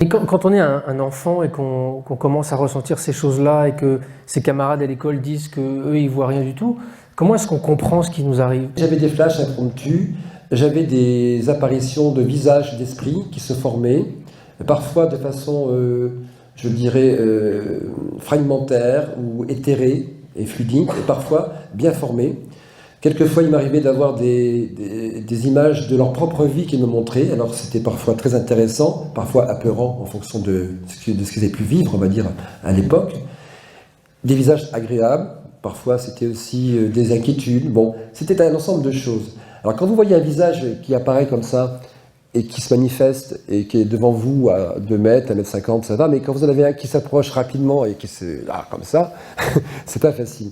Et quand on est un enfant et qu'on commence à ressentir ces choses-là et que ses camarades à l'école disent qu'eux, ils voient rien du tout, comment est-ce qu'on comprend ce qui nous arrive? J'avais des flashs impromptus, j'avais des apparitions de visages, d'esprits qui se formaient, parfois de façon, je dirais, fragmentaire ou éthérée et fluidique, et parfois bien formée. Quelquefois, il m'arrivait d'avoir des images de leur propre vie qui me montraient. Alors, c'était parfois très intéressant, parfois apeurant en fonction de ce qu'ils avaient pu vivre, on va dire, à l'époque. Des visages agréables, parfois c'était aussi des inquiétudes. Bon, c'était un ensemble de choses. Alors, quand vous voyez un visage qui apparaît comme ça et qui se manifeste et qui est devant vous à 2 mètres, 1,50 m, ça va, mais quand vous en avez un qui s'approche rapidement et qui se... Ah, comme ça, c'est pas facile.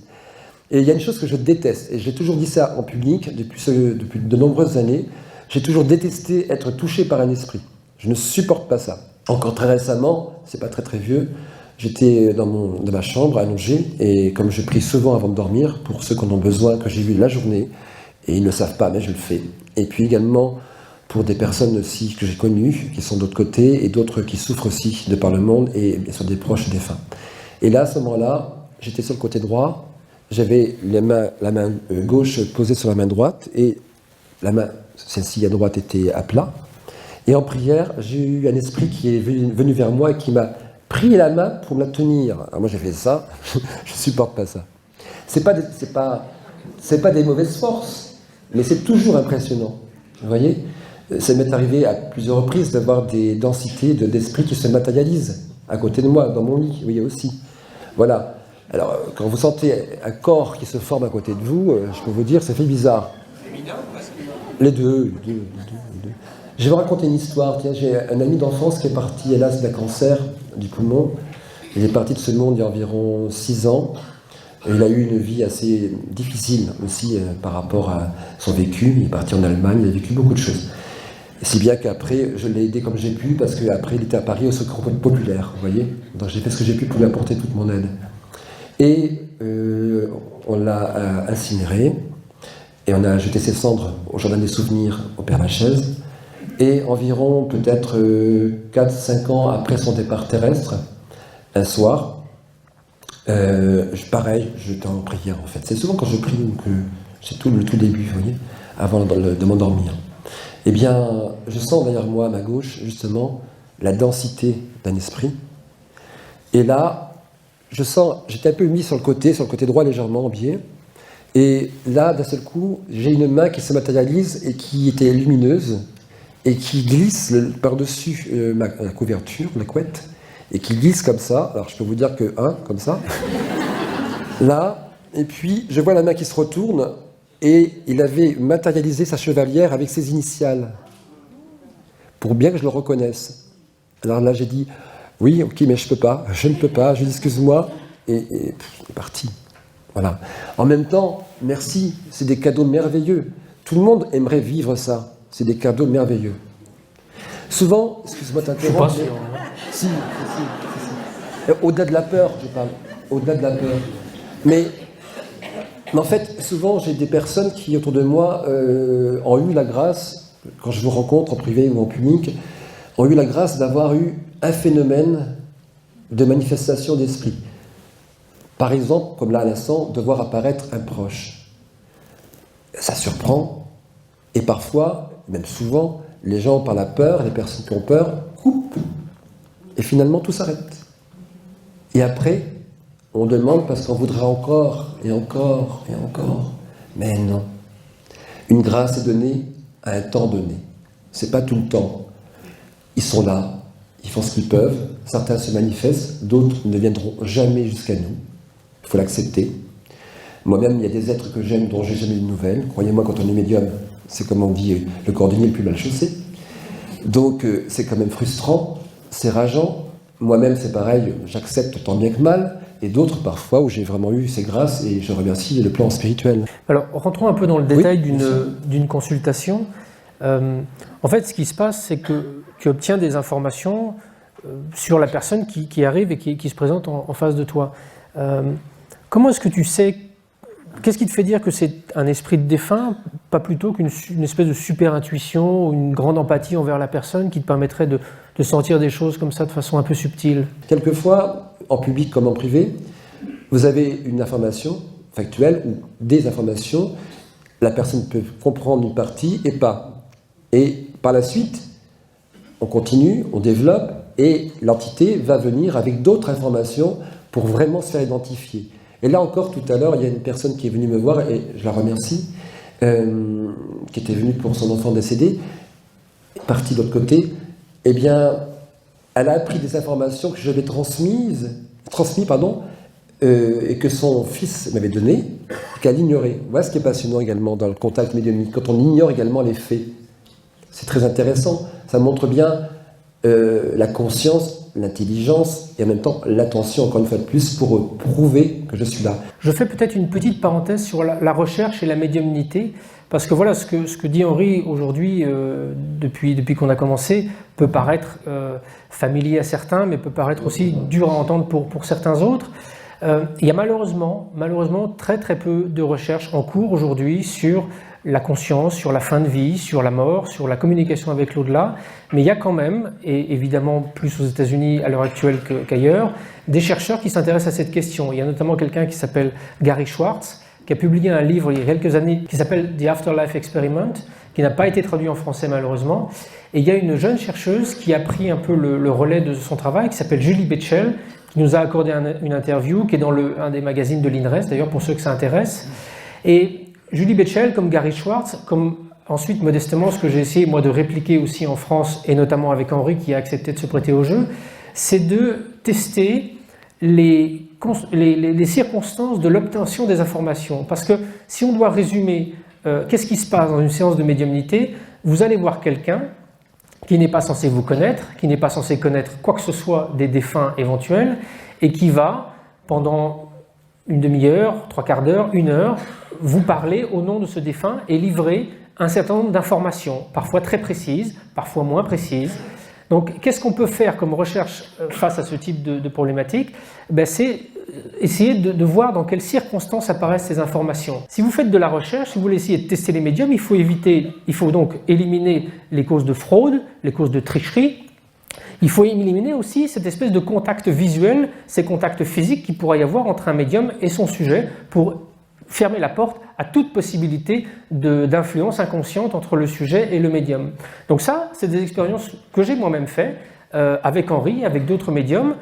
Et il y a une chose que je déteste, et j'ai toujours dit ça en public depuis de nombreuses années, j'ai toujours détesté être touché par un esprit. Je ne supporte pas ça. Encore très récemment, c'est pas très très vieux, j'étais dans ma chambre allongé, et comme je prie souvent avant de dormir, pour ceux qui en ont besoin, que j'ai vu la journée, et ils ne le savent pas, mais je le fais. Et puis également pour des personnes aussi que j'ai connues, qui sont d'autre côté, et d'autres qui souffrent aussi de par le monde, et bien sûr des proches défunts. Et là, à ce moment-là, j'étais sur le côté droit, j'avais la main gauche posée sur la main droite et la main, celle-ci à droite, était à plat. Et en prière, j'ai eu un esprit qui est venu vers moi et qui m'a pris la main pour me la tenir. Alors moi j'ai fait ça, je ne supporte pas ça. C'est pas des mauvaises forces, mais c'est toujours impressionnant. Vous voyez, ça m'est arrivé à plusieurs reprises d'avoir des densités d'esprit qui se matérialisent à côté de moi, dans mon lit, vous voyez aussi. Voilà. Alors, quand vous sentez un corps qui se forme à côté de vous, je peux vous dire, ça fait bizarre. Les deux. Je vais vous raconter une histoire. Tiens, j'ai un ami d'enfance qui est parti, hélas, d'un cancer du poumon. Il est parti de ce monde il y a environ 6 ans. Et il a eu une vie assez difficile aussi par rapport à son vécu. Il est parti en Allemagne, il a vécu beaucoup de choses. Et si bien qu'après, je l'ai aidé comme j'ai pu, parce qu'après, il était à Paris au secours populaire, vous voyez. Donc j'ai fait ce que j'ai pu pour lui apporter toute mon aide. Et on l'a incinéré, et on a jeté ses cendres au Jardin des Souvenirs au Père-Lachaise. Et environ peut-être 4-5 ans après son départ terrestre, un soir, pareil, j'étais en prière en fait. C'est souvent quand je prie que c'est le tout début, vous voyez, avant de m'endormir. Eh bien, je sens derrière moi, à ma gauche, justement, la densité d'un esprit. Et là, je sens, j'étais un peu mis sur le côté droit légèrement en biais, et là, d'un seul coup, j'ai une main qui se matérialise et qui était lumineuse, et qui glisse par-dessus la couverture, la couette, et qui glisse comme ça. Alors je peux vous dire que, comme ça, là, et puis je vois la main qui se retourne, et il avait matérialisé sa chevalière avec ses initiales, pour bien que je le reconnaisse. Alors là, j'ai dit... Oui, ok, mais je ne peux pas, je dis excuse-moi, et c'est parti. Voilà. En même temps, merci, c'est des cadeaux merveilleux. Tout le monde aimerait vivre ça, c'est des cadeaux merveilleux. Souvent, excuse-moi de t'interrompre, si. Au-delà de la peur, je parle, au-delà de la peur. Mais en fait, souvent, j'ai des personnes qui, autour de moi, ont eu la grâce, quand je vous rencontre en privé ou en public, ont eu la grâce d'avoir eu un phénomène de manifestation d'esprit. Par exemple, comme là à l'instant, de voir apparaître un proche. Ça surprend, et parfois, même souvent, les gens par la peur, les personnes qui ont peur, coupent, et finalement tout s'arrête. Et après, on demande parce qu'on voudra encore, et encore, et encore. Mais non. Une grâce est donnée à un temps donné. C'est pas tout le temps. Ils sont là, ils font ce qu'ils peuvent, certains se manifestent, d'autres ne viendront jamais jusqu'à nous. Il faut l'accepter. Moi-même, il y a des êtres que j'aime dont j'ai jamais eu de nouvelles. Croyez-moi, quand on est médium, c'est comme on dit, le cordonnier le plus mal chaussé. Donc, c'est quand même frustrant, c'est rageant. Moi-même, c'est pareil, j'accepte tant bien que mal. Et d'autres, parfois, où j'ai vraiment eu ces grâces, et je remercie le plan spirituel. Alors, rentrons un peu dans le détail d'une consultation. En fait, ce qui se passe, c'est que tu obtiens des informations sur la personne qui arrive et qui se présente en face de toi. Comment est-ce que tu sais Qu'est-ce qui te fait dire que c'est un esprit de défunt, pas plutôt qu'une espèce de super intuition, ou une grande empathie envers la personne qui te permettrait de sentir des choses comme ça de façon un peu subtile? Quelquefois, en public comme en privé, vous avez une information factuelle ou des informations, la personne peut comprendre une partie et pas. Et par la suite, on continue, on développe, et l'entité va venir avec d'autres informations pour vraiment se faire identifier. Et là encore, tout à l'heure, il y a une personne qui est venue me voir, et je la remercie, qui était venue pour son enfant décédé, partie de l'autre côté. Eh bien, elle a appris des informations que je lui ai transmis, et que son fils m'avait donné, qu'elle ignorait. Voilà ce qui est passionnant également dans le contact médiumnique, quand on ignore également les faits. C'est très intéressant, ça montre bien la conscience, l'intelligence et en même temps l'attention, encore une fois de plus, pour prouver que je suis là. Je fais peut-être une petite parenthèse sur la recherche et la médiumnité, parce que voilà, ce que dit Henri aujourd'hui, depuis qu'on a commencé, peut paraître familier à certains, mais peut paraître aussi dur à entendre pour certains autres. Il y a malheureusement très très peu de recherches en cours aujourd'hui sur la conscience, sur la fin de vie, sur la mort, sur la communication avec l'au-delà, mais il y a quand même, et évidemment plus aux États-Unis à l'heure actuelle qu'ailleurs, des chercheurs qui s'intéressent à cette question. Il y a notamment quelqu'un qui s'appelle Gary Schwartz, qui a publié un livre il y a quelques années qui s'appelle The Afterlife Experiment, qui n'a pas été traduit en français malheureusement. Et il y a une jeune chercheuse qui a pris un peu le relais de son travail, qui s'appelle Julie Betchel, qui nous a accordé une interview, qui est dans un des magazines de l'INRES, d'ailleurs pour ceux que ça intéresse. Et Julie Betchel, comme Gary Schwartz, comme ensuite modestement ce que j'ai essayé moi de répliquer aussi en France, et notamment avec Henri qui a accepté de se prêter au jeu, c'est de tester les circonstances de l'obtention des informations. Parce que si on doit résumer qu'est-ce qui se passe dans une séance de médiumnité, vous allez voir quelqu'un qui n'est pas censé vous connaître, qui n'est pas censé connaître quoi que ce soit des défunts éventuels, et qui va, pendant une demi-heure, 3/4 d'heure, 1 heure, vous parler au nom de ce défunt et livrer un certain nombre d'informations, parfois très précises, parfois moins précises. Donc, qu'est-ce qu'on peut faire comme recherche face à ce type de problématique? C'est essayer de voir dans quelles circonstances apparaissent ces informations. Si vous faites de la recherche, si vous voulez essayer de tester les médiums, il faut donc éliminer les causes de fraude, les causes de tricherie. Il faut éliminer aussi cette espèce de contact visuel, ces contacts physiques qu'il pourrait y avoir entre un médium et son sujet pour fermer la porte à toute possibilité d'influence inconsciente entre le sujet et le médium. Donc ça, c'est des expériences que j'ai moi-même fait avec Henri, avec d'autres médiums.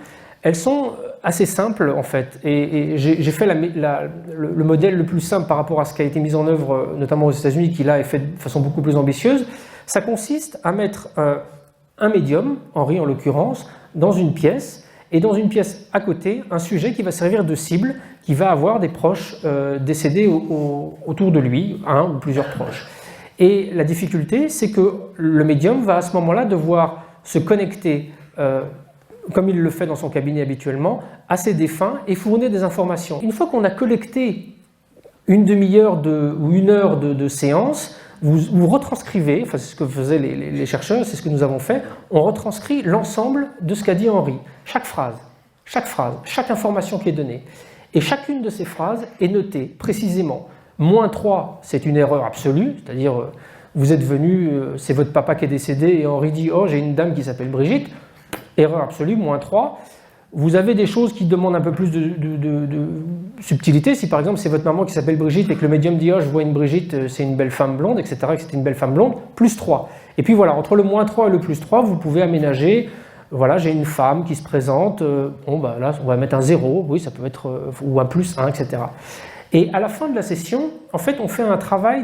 Elles sont assez simples en fait, et j'ai fait le modèle le plus simple par rapport à ce qui a été mis en œuvre, notamment aux États-Unis, qui là est fait de façon beaucoup plus ambitieuse. Ça consiste à mettre un médium, Henri en l'occurrence, dans une pièce, et dans une pièce à côté, un sujet qui va servir de cible, qui va avoir des proches décédés autour de lui, un ou plusieurs proches. Et la difficulté, c'est que le médium va à ce moment-là devoir se connecter, comme il le fait dans son cabinet habituellement, à ses défunts et fournir des informations. Une fois qu'on a collecté une demi-heure ou 1 heure de séance, vous retranscrivez, enfin c'est ce que faisaient les chercheurs, c'est ce que nous avons fait, on retranscrit l'ensemble de ce qu'a dit Henri. Chaque phrase, chaque information qui est donnée. Et chacune de ces phrases est notée précisément. -3, c'est une erreur absolue, c'est-à-dire vous êtes venu, c'est votre papa qui est décédé et Henri dit « Oh, j'ai une dame qui s'appelle Brigitte ». Erreur absolue, -3. Vous avez des choses qui demandent un peu plus de subtilité. Si par exemple c'est votre maman qui s'appelle Brigitte et que le médium dit « Oh, je vois une Brigitte, c'est une belle femme blonde », etc., que c'est une belle femme blonde, +3. Et puis voilà, entre le -3 et le +3, vous pouvez aménager, voilà, j'ai une femme qui se présente, bon bah là on va mettre un 0, oui ça peut être, ou un +1, etc. Et à la fin de la session, en fait on fait un travail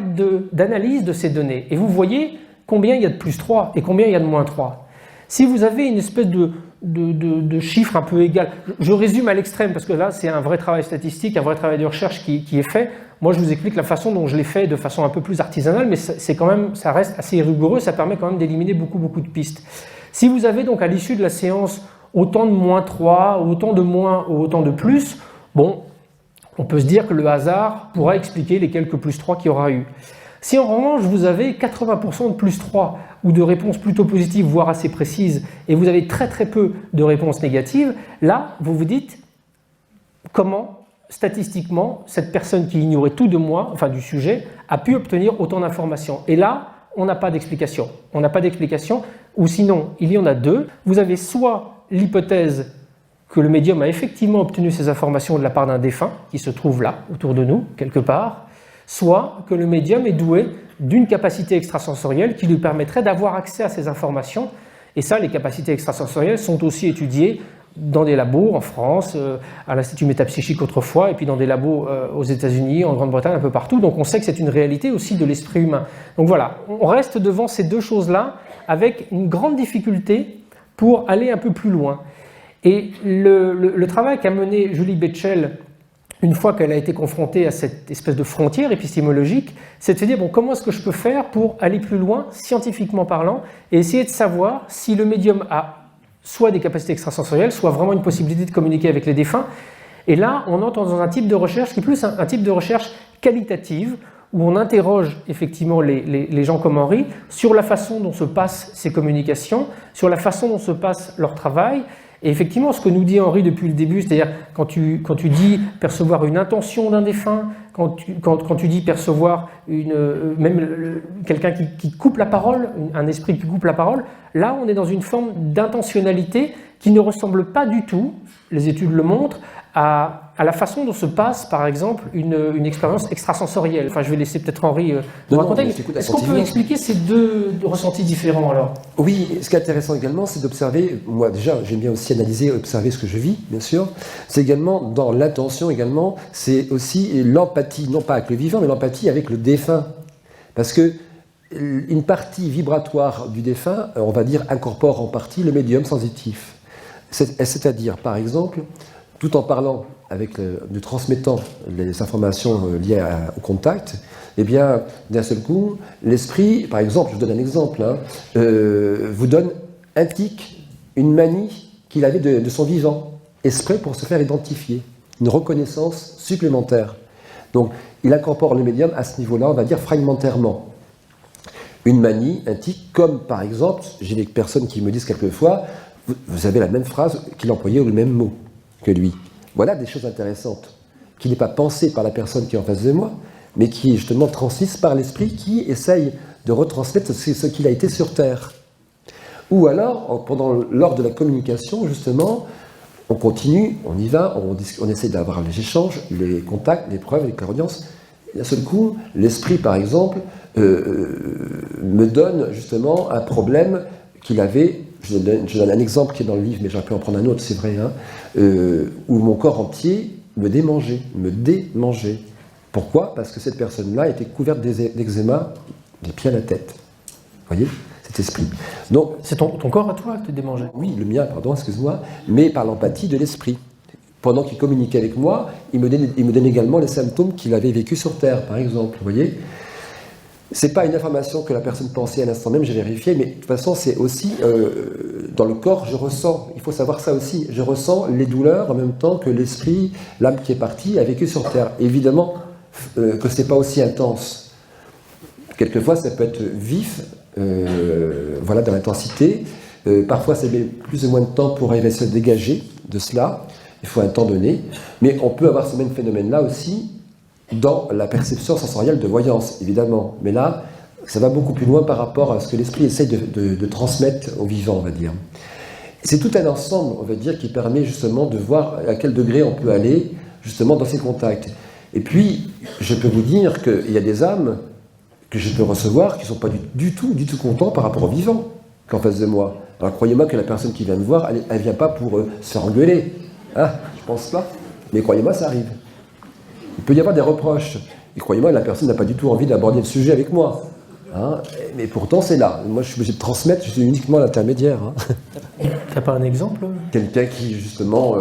d'analyse de ces données. Et vous voyez combien il y a de +3 et combien il y a de -3. Si vous avez une espèce de chiffre un peu égal, je résume à l'extrême parce que là c'est un vrai travail statistique, un vrai travail de recherche qui est fait. Moi je vous explique la façon dont je l'ai fait de façon un peu plus artisanale, mais c'est quand même, ça reste assez rigoureux, ça permet quand même d'éliminer beaucoup de pistes. Si vous avez donc à l'issue de la séance autant de -3, autant de moins ou autant de plus, bon, on peut se dire que le hasard pourra expliquer les quelques +3 qu'il y aura eu. Si en revanche vous avez 80% de +3 ou de réponses plutôt positives, voire assez précises, et vous avez très peu de réponses négatives, là vous vous dites comment statistiquement, cette personne qui ignorait tout de moi, enfin du sujet, a pu obtenir autant d'informations. Et là, on n'a pas d'explication. On n'a pas d'explication, ou sinon, il y en a deux. Vous avez soit l'hypothèse que le médium a effectivement obtenu ces informations de la part d'un défunt, qui se trouve là, autour de nous, quelque part, soit que le médium est doué d'une capacité extrasensorielle qui lui permettrait d'avoir accès à ces informations. Et ça, les capacités extrasensorielles sont aussi étudiées dans des labos en France, à l'Institut métapsychique autrefois, et puis dans des labos aux États-Unis, en Grande-Bretagne, un peu partout. Donc on sait que c'est une réalité aussi de l'esprit humain. Donc voilà, on reste devant ces deux choses-là avec une grande difficulté pour aller un peu plus loin. Et le travail qu'a mené Julie Betchel, une fois qu'elle a été confrontée à cette espèce de frontière épistémologique, c'est de se dire, bon, comment est-ce que je peux faire pour aller plus loin, scientifiquement parlant, et essayer de savoir si le médium a soit des capacités extrasensorielles, soit vraiment une possibilité de communiquer avec les défunts. Et là, on entre dans un type de recherche qui est plus un type de recherche qualitative, où on interroge effectivement les gens comme Henri sur la façon dont se passent ces communications, sur la façon dont se passe leur travail. Et effectivement, ce que nous dit Henri depuis le début, c'est-à-dire quand tu dis percevoir une intention d'un défunt, quand tu dis percevoir quelqu'un qui coupe la parole, un esprit qui coupe la parole, là on est dans une forme d'intentionnalité qui ne ressemble pas du tout, les études le montrent, à la façon dont se passe, par exemple, une expérience extrasensorielle. Enfin, je vais laisser peut-être Henri nous raconter. Est-ce qu'on peut expliquer ces deux ressentis différents alors ? Oui, ce qui est intéressant également, c'est d'observer, moi déjà, j'aime bien aussi analyser, observer ce que je vis, bien sûr. C'est également, dans l'intention également, c'est aussi l'empathie, non pas avec le vivant, mais l'empathie avec le défunt. Parce que une partie vibratoire du défunt, on va dire, incorpore en partie le médium sensitif. C'est-à-dire, par exemple, tout en parlant de transmettant les informations liées au contact, eh bien, d'un seul coup, l'esprit, par exemple, je vous donne un exemple, vous donne un tic, une manie qu'il avait de son vivant, exprès pour se faire identifier, une reconnaissance supplémentaire. Donc, il incorpore le médium à ce niveau-là, on va dire fragmentairement. Une manie, un tic, comme par exemple, j'ai des personnes qui me disent quelquefois, vous avez la même phrase qu'il employait ou le même mot que lui. Voilà des choses intéressantes, qui n'est pas pensée par la personne qui est en face de moi, mais qui est justement transmise par l'esprit qui essaye de retransmettre ce qu'il a été sur Terre. Ou alors, lors de la communication, justement, on continue, on y va, on essaie d'avoir les échanges, les contacts, les preuves, les clairaudiences. D'un seul coup, l'esprit, par exemple, me donne justement un problème qu'il avait. Je donne un exemple qui est dans le livre, mais j'aurais pu en prendre un autre, c'est vrai, où mon corps entier me démangeait. Pourquoi ? Parce que cette personne-là était couverte d'eczéma des pieds à la tête. Vous voyez ? Cet esprit. Donc, c'est ton corps à toi qui te démangeait ? Oui, le mien, pardon, excuse-moi, mais par l'empathie de l'esprit. Pendant qu'il communiquait avec moi, il me donnait également les symptômes qu'il avait vécus sur Terre, par exemple, vous voyez ? C'est pas une information que la personne pensait à l'instant même, j'ai vérifié, mais de toute façon, c'est aussi dans le corps, je ressens, il faut savoir ça aussi, je ressens les douleurs en même temps que l'esprit, l'âme qui est partie, a vécu sur Terre. Évidemment que c'est pas aussi intense. Quelquefois, ça peut être vif, voilà, dans l'intensité. Parfois, ça met plus ou moins de temps pour arriver à se dégager de cela. Il faut un temps donné. Mais on peut avoir ce même phénomène-là aussi dans la perception sensorielle de voyance, évidemment. Mais là, ça va beaucoup plus loin par rapport à ce que l'esprit essaie de transmettre au vivant, on va dire. C'est tout un ensemble, on va dire, qui permet justement de voir à quel degré on peut aller justement dans ces contacts. Et puis, je peux vous dire qu'il y a des âmes que je peux recevoir qui ne sont pas du tout contents par rapport au vivant qu'en face de moi. Alors croyez-moi que la personne qui vient me voir, elle ne vient pas pour se faire engueuler. Hein, je pense pas. Mais croyez-moi, ça arrive. Il peut y avoir des reproches. Et croyez-moi, la personne n'a pas du tout envie d'aborder le sujet avec moi. Hein, mais pourtant, c'est là. Moi, je suis obligé de transmettre, je suis uniquement l'intermédiaire. Hein. Tu n'as pas un exemple ? Quelqu'un qui, justement,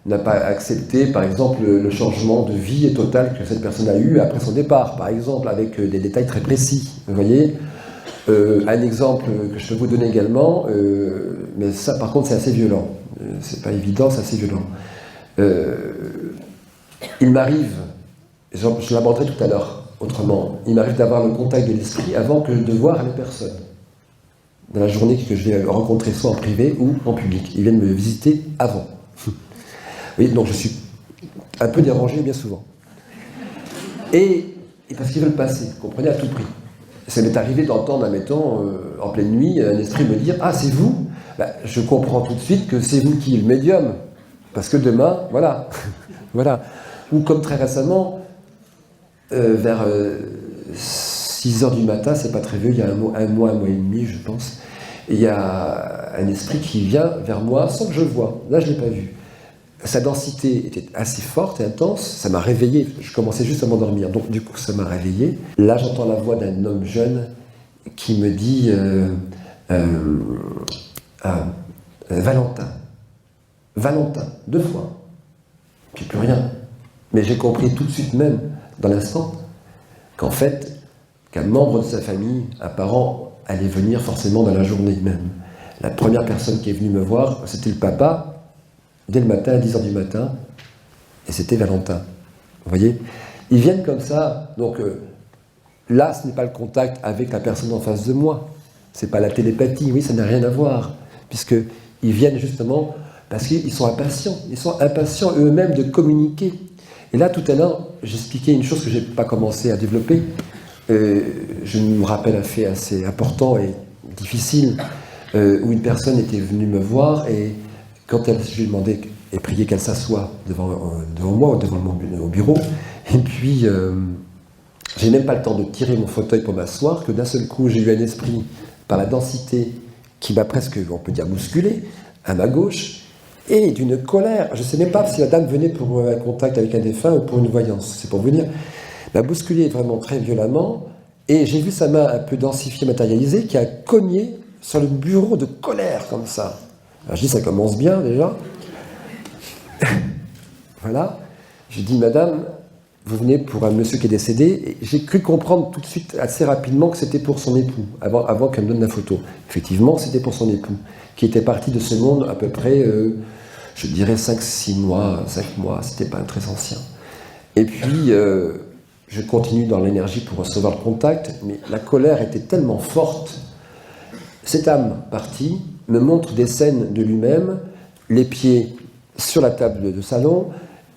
n'a pas accepté, par exemple, le changement de vie total que cette personne a eu après son départ, par exemple, avec des détails très précis. Vous voyez ? Un exemple que je peux vous donner également, mais ça, par contre, c'est assez violent. C'est pas évident, c'est assez violent. Il m'arrive, je l'aborderai tout à l'heure autrement, il m'arrive d'avoir le contact de l'esprit avant que de voir les personnes. Dans la journée que je vais rencontrer soit en privé ou en public. Ils viennent me visiter avant. Oui, donc je suis un peu dérangés bien souvent. Et parce qu'ils veulent passer, vous comprenez, à tout prix. Ça m'est arrivé d'entendre, admettons, en pleine nuit, un esprit me dire « Ah, c'est vous ?» Je comprends tout de suite que c'est vous qui êtes le médium, parce que demain, voilà. Voilà. Ou comme très récemment, vers 6h du matin, c'est pas très vieux, il y a un mois et demi, je pense, et il y a un esprit qui vient vers moi sans que je le voie. Là, je ne l'ai pas vu. Sa densité était assez forte et intense, ça m'a réveillé, je commençais juste à m'endormir, donc du coup ça m'a réveillé. Là j'entends la voix d'un homme jeune qui me dit Valentin, Valentin, 2 fois, puis plus rien. Mais j'ai compris tout de suite même, dans l'instant, qu'en fait, qu'un membre de sa famille, un parent, allait venir forcément dans la journée même. La première personne qui est venue me voir, c'était le papa, dès le matin, à 10h du matin, et c'était Valentin. Vous voyez? Ils viennent comme ça, donc là, ce n'est pas le contact avec la personne en face de moi, c'est pas la télépathie, oui, ça n'a rien à voir, puisqu'ils viennent justement parce qu'ils sont impatients eux-mêmes de communiquer. Et là, tout à l'heure, j'expliquais une chose que je n'ai pas commencé à développer, je me rappelle un fait assez important et difficile, où une personne était venue me voir, et quand je lui ai demandé et prié qu'elle s'assoie devant moi, devant mon bureau, et puis j'ai même pas le temps de tirer mon fauteuil pour m'asseoir, que d'un seul coup j'ai eu un esprit, par la densité, qui m'a presque, on peut dire, bousculé, à ma gauche, et d'une colère. Je ne sais même pas si la dame venait pour un contact avec un défunt ou pour une voyance, c'est pour vous dire. M'a bousculé vraiment très violemment, et j'ai vu sa main un peu densifiée, matérialisée, qui a cogné sur le bureau de colère, comme ça. Alors je dis, ça commence bien déjà. Voilà. J'ai dit, madame, vous venez pour un monsieur qui est décédé. Et j'ai cru comprendre tout de suite, assez rapidement, que c'était pour son époux, avant qu'elle me donne la photo. Effectivement, c'était pour son époux, qui était parti de ce monde à peu près, je dirais 5 mois, c'était pas très ancien. Et puis, je continue dans l'énergie pour recevoir le contact, mais la colère était tellement forte. Cette âme partie me montre des scènes de lui-même, les pieds sur la table de salon,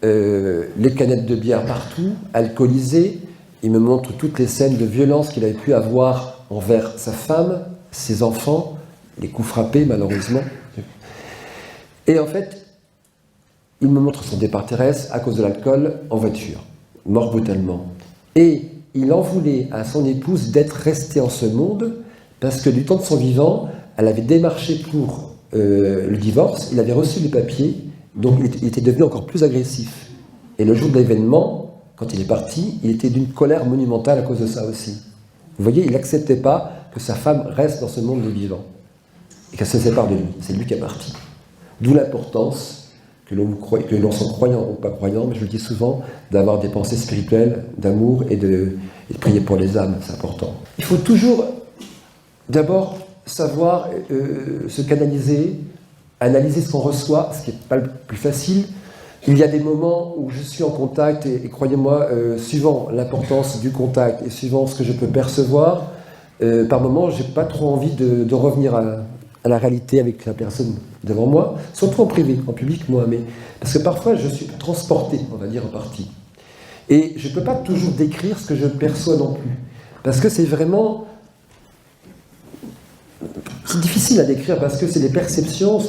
les canettes de bière partout, alcoolisées. Il me montre toutes les scènes de violence qu'il avait pu avoir envers sa femme, ses enfants, les coups frappés malheureusement. Et en fait, il me montre son départ terrestre à cause de l'alcool en voiture, mort brutalement. Et il en voulait à son épouse d'être restée en ce monde parce que du temps de son vivant, elle avait démarché pour le divorce, il avait reçu les papiers, donc il était devenu encore plus agressif. Et le jour de l'événement, quand il est parti, il était d'une colère monumentale à cause de ça aussi. Vous voyez, il n'acceptait pas que sa femme reste dans ce monde des vivants et qu'elle se sépare de lui. C'est lui qui est parti. D'où l'importance, que l'on soit croyant ou pas croyant, mais je le dis souvent, d'avoir des pensées spirituelles, d'amour et de prier pour les âmes, c'est important. Il faut toujours, d'abord, savoir se canaliser, analyser ce qu'on reçoit, ce qui n'est pas le plus facile. Il y a des moments où je suis en contact et croyez-moi, suivant l'importance du contact et suivant ce que je peux percevoir, par moments, je n'ai pas trop envie de revenir à la réalité avec la personne devant moi, surtout en privé, en public, moi, mais parce que parfois je suis transporté, on va dire, en partie. Et je ne peux pas toujours décrire ce que je perçois non plus, parce que c'est vraiment... C'est difficile à décrire parce que les perceptions,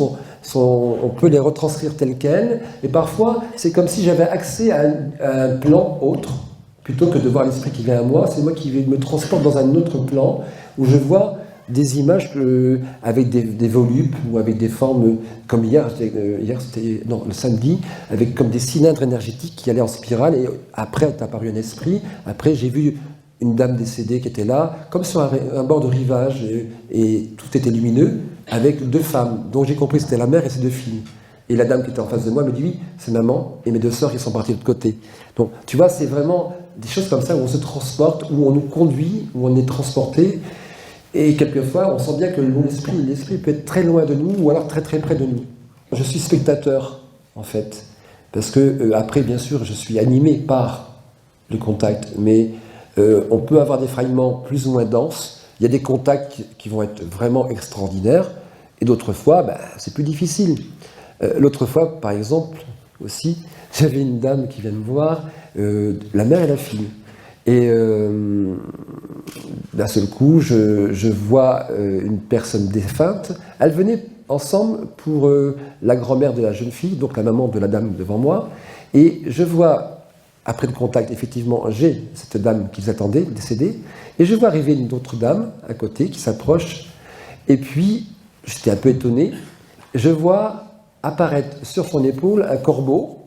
on peut les retranscrire telles quelles, et parfois c'est comme si j'avais accès à un plan autre, plutôt que de voir l'esprit qui vient à moi, c'est moi qui me transporte dans un autre plan, où je vois des images avec des volupes, ou avec des formes, comme hier c'était le samedi, avec comme des cylindres énergétiques qui allaient en spirale, et après est apparu un esprit, après j'ai vu une dame décédée qui était là, comme sur un bord de rivage, et tout était lumineux, avec 2 femmes, dont j'ai compris que c'était la mère et ses 2 filles. Et la dame qui était en face de moi me dit, oui, c'est maman, et mes 2 sœurs qui sont parties de l'autre côté. Donc, tu vois, c'est vraiment des choses comme ça où on se transporte, où on nous conduit, où on est transporté, et quelquefois, on sent bien que l'esprit peut être très loin de nous, ou alors très très près de nous. Je suis spectateur, en fait, parce que, après, bien sûr, je suis animé par le contact, mais... on peut avoir des fragments plus ou moins denses, il y a des contacts qui vont être vraiment extraordinaires, et d'autres fois, c'est plus difficile. L'autre fois, par exemple, aussi, j'avais une dame qui vient me voir, la mère et la fille. Et d'un seul coup, je vois une personne défunte. Elles venaient ensemble pour la grand-mère de la jeune fille, donc la maman de la dame devant moi. Et je vois, après le contact, effectivement, j'ai cette dame qu'ils attendaient, décédée. Et je vois arriver une autre dame à côté qui s'approche. Et puis, j'étais un peu étonné. Je vois apparaître sur son épaule un corbeau.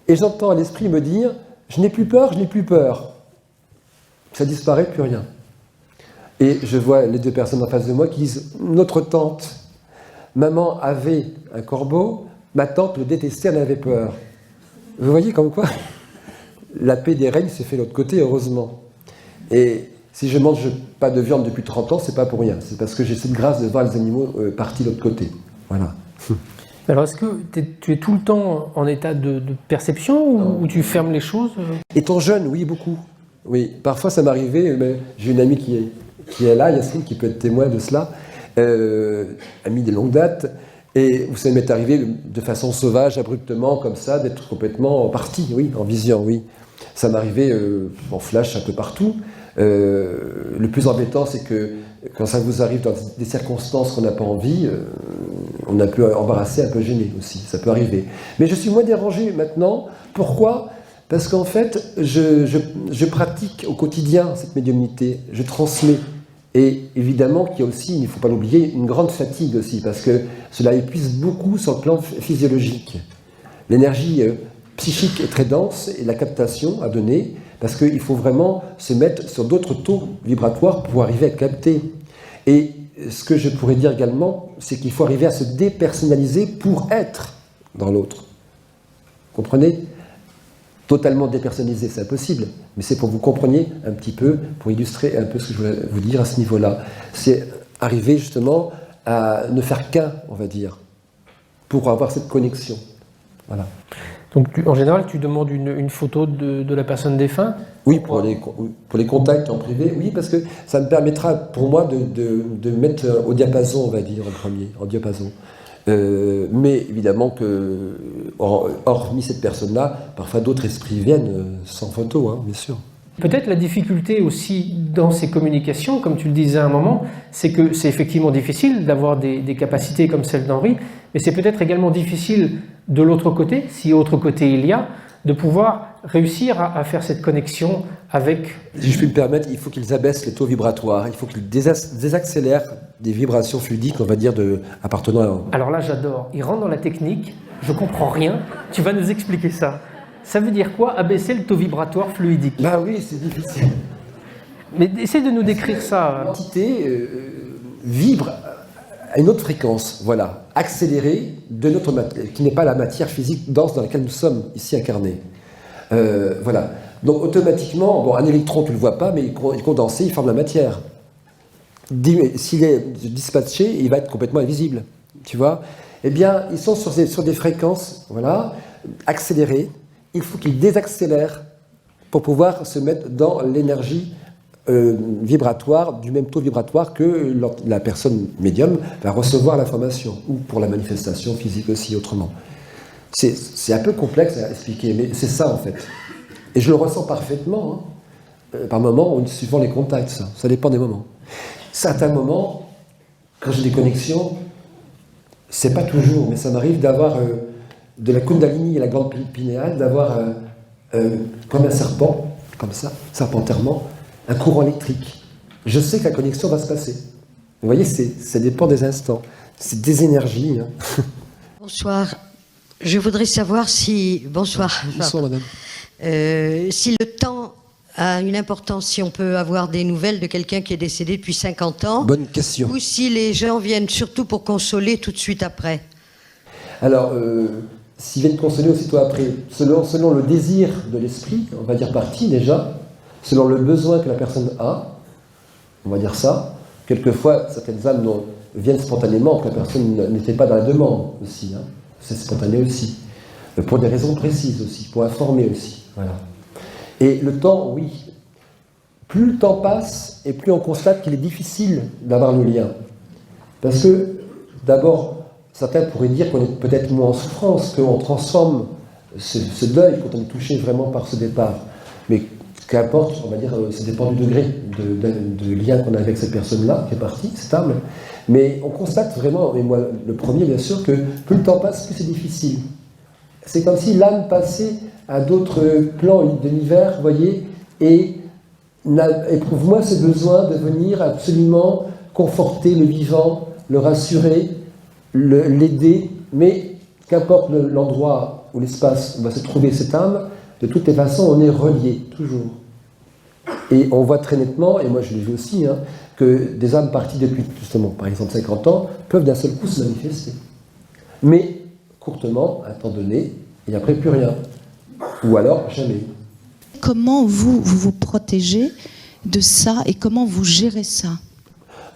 Et j'entends à l'esprit me dire « Je n'ai plus peur, je n'ai plus peur ». Ça disparaît, plus rien. Et je vois les deux personnes en face de moi qui disent « Notre tante, maman avait un corbeau, ma tante le détestait, elle avait peur. » Vous voyez comme quoi la paix des règnes s'est fait de l'autre côté, heureusement. Et si je mange pas de viande depuis 30 ans, c'est pas pour rien. C'est parce que j'ai cette grâce de voir les animaux partis de l'autre côté. Voilà. Alors, est-ce que tu es tout le temps en état de perception ou tu fermes les choses? Étant jeune, oui, beaucoup. Oui, parfois ça m'arrivait, mais j'ai une amie qui est là, Yacine, qui peut être témoin de cela, amie de longue date, et où ça m'est arrivé de façon sauvage, abruptement, comme ça, d'être complètement parti, oui, en vision, oui. Ça m'arrivait en flash un peu partout. Le plus embêtant, c'est que quand ça vous arrive dans des circonstances qu'on n'a pas envie, on est un peu embarrassé, un peu gêné aussi, ça peut arriver. Mais je suis moins dérangé maintenant. Pourquoi ? Parce qu'en fait, je pratique au quotidien cette médiumnité, je transmets. Et évidemment qu'il y a aussi, il ne faut pas l'oublier, une grande fatigue aussi, parce que cela épuise beaucoup sur le plan physiologique. L'énergie psychique est très dense et la captation à donner, parce qu'il faut vraiment se mettre sur d'autres taux vibratoires pour arriver à capter. Et ce que je pourrais dire également, c'est qu'il faut arriver à se dépersonnaliser pour être dans l'autre. Comprenez ? Totalement dépersonnalisé, c'est impossible, mais c'est pour que vous compreniez un petit peu, pour illustrer un peu ce que je voulais vous dire à ce niveau-là. C'est arriver justement à ne faire qu'un, on va dire, pour avoir cette connexion. Voilà. Donc, en général, tu demandes une photo de la personne défunte? Oui, pour les contacts en privé, oui, parce que ça me permettra pour moi de mettre au diapason, on va dire, en premier, en diapason. Mais évidemment que, hormis cette personne-là, parfois d'autres esprits viennent sans photo, hein, bien sûr. Peut-être la difficulté aussi dans ces communications, comme tu le disais à un moment, c'est que c'est effectivement difficile d'avoir des capacités comme celle d'Henri, mais c'est peut-être également difficile de l'autre côté, si autre côté il y a, de pouvoir réussir à faire cette connexion avec... Si je puis me permettre, il faut qu'ils abaissent les taux vibratoires, il faut qu'ils désaccélèrent des vibrations fluidiques, on va dire, appartenant à... Alors là, j'adore. Il rentre dans la technique, je comprends rien, tu vas nous expliquer ça. Ça veut dire quoi, abaisser le taux vibratoire fluidique? Bah oui, c'est difficile. Mais essaie de nous décrire ça. L'entité vibre à une autre fréquence, voilà, accélérée de notre matière, qui n'est pas la matière physique dense dans laquelle nous sommes ici incarnés. Voilà. Donc automatiquement, bon, un électron, tu ne le vois pas, mais il est condensé, il forme la matière. S'il est dispatché, il va être complètement invisible. Tu vois ? Eh bien, ils sont sur des fréquences, voilà, accélérées. Il faut qu'ils désaccélèrent pour pouvoir se mettre dans l'énergie vibratoire, du même taux vibratoire que la personne médium va recevoir l'information, ou pour la manifestation physique aussi, autrement. C'est un peu complexe à expliquer, mais c'est ça en fait. Et je le ressens parfaitement, hein, par moments, suivant les contacts, ça dépend des moments. Certains moments, quand j'ai des connexions, c'est pas toujours, mais ça m'arrive d'avoir de la Kundalini et la glande pinéale, d'avoir comme un serpent, comme ça, serpentairement, un courant électrique. Je sais que la connexion va se passer. Vous voyez, ça dépend des instants. C'est des énergies. Hein. Bonsoir. Je voudrais savoir si... Bonsoir. Bonsoir, madame. Si le temps a une importance, si on peut avoir des nouvelles de quelqu'un qui est décédé depuis 50 ans. Bonne question. Ou si les gens viennent surtout pour consoler tout de suite après. Alors, s'ils viennent consoler aussitôt après, selon le désir de l'esprit, on va dire parti déjà, selon le besoin que la personne a, on va dire ça. Quelquefois, certaines âmes viennent spontanément, que la personne n'était pas dans la demande aussi. Hein. C'est spontané aussi. Pour des raisons précises aussi, pour informer aussi. Voilà. Et le temps, oui. Plus le temps passe, et plus on constate qu'il est difficile d'avoir le lien. Parce que, d'abord, certains pourraient dire qu'on est peut-être moins en souffrance, qu'on transforme ce deuil quand on est touché vraiment par ce départ. Mais qu'importe, on va dire, ça dépend du degré de lien qu'on a avec cette personne-là qui est partie, cette âme. Mais on constate vraiment, et moi le premier bien sûr, que plus le temps passe, plus c'est difficile. C'est comme si l'âme passait à d'autres plans d'univers, vous voyez, et éprouve moins ce besoin de venir absolument conforter le vivant, le rassurer, l'aider, mais qu'importe l'endroit ou l'espace où va se trouver cette âme, de toutes les façons, on est relié, toujours. Et on voit très nettement, et moi je l'ai vu aussi, hein, que des âmes parties depuis, justement, par exemple 50 ans, peuvent d'un seul coup se manifester. Mais, courtement, à un temps donné, et après plus rien. Ou alors, jamais. Comment vous protégez de ça et comment vous gérez ça?